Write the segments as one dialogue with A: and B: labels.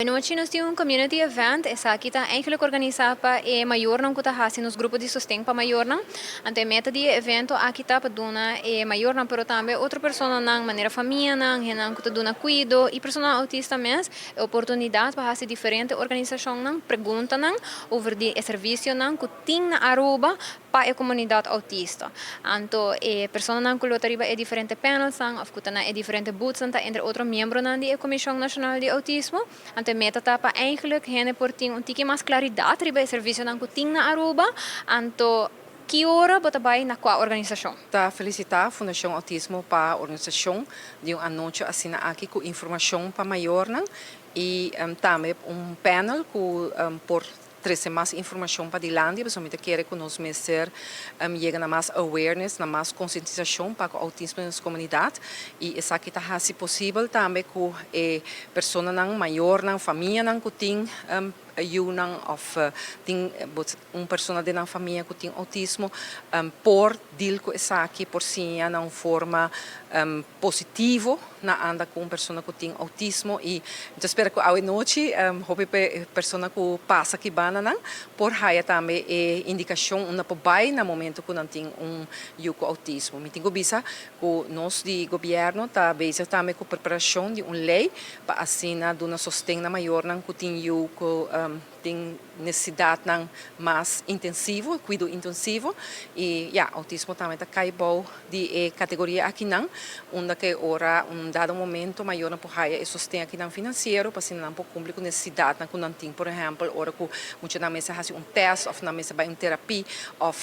A: Noite nós temos um community event, essa aqui está eigenlijk organizada para o maior não que está fazendo os grupos de sustento para maior não. Então a meta do evento aqui está para donar o maior não, pero também outra pessoa não, maneira família não, que está dando cuido e pessoa autista mesmo, oportunidade para fazer diferente organização não, pergunta não, over o serviço não que tem na Aruba para a comunidade autista. Então a pessoa não que lotariba é diferente panels não, of que está é diferente booths não, entre outros membros não da Comissão Nacional de Autismo. De meta tapa eigenlijk hene por ting um tiki mais claridade riba serviço nan kuting na Aruba anto que hora bota vai na qual organização.
B: Tá felicitar a Fundação Autismo para a organização de anúncio assim aqui com informação para maior não e também panel com por trazer mais informação para dilante, principalmente querer que nós mestres cheguem a mais awareness, a mais conscientização para o autismo nas comunidades e isso aqui está se possível também com pessoas não maior não família não que tem of tem pessoa de na família que tem autismo por deal com isso aqui por sim não forma positivo na anda com pessoa que tem autismo e eu espero que hoje noite houve pessoa que passa aqui bana por aí também indicação uma pobai no momento que não tem com autismo me tenho visa que nós de governo tá bem também com preparação de lei para assim dar uma sustento maior não que tem tem necessidade mais intensivo, cuidado intensivo e autismo também está caibo de categoria aqui não, onde que ora dado momento maior na porraia e sustém aqui não financeiro para não por cumprir com necessidade não não tem por exemplo ora que muitas na mesa faz teste ou na mesa vai terapia ou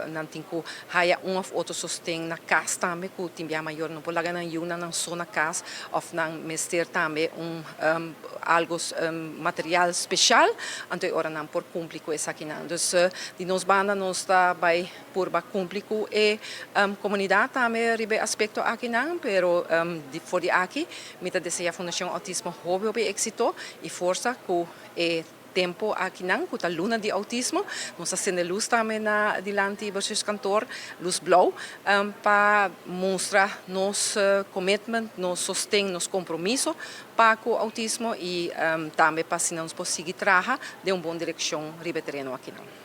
B: não tem que haia of outro sustém na casa também que tem maior não por lá não só na casa ou não mestre também algo material especial então ora não por cumprir com isso aqui não então de nós banda nós está vai por cumprir com a comunidade também ribe aspecto aqui não pero de fora aqui mita deseja a Fundação Autismo houve êxito e força com tempo aqui não com a luna de autismo nós acende luz também na dilante versus cantor luz blau para mostrar nosso commitment nosso sustento nosso compromisso para o autismo e também para se nós conseguir trabalhar de uma boa direção ribe terreno aqui não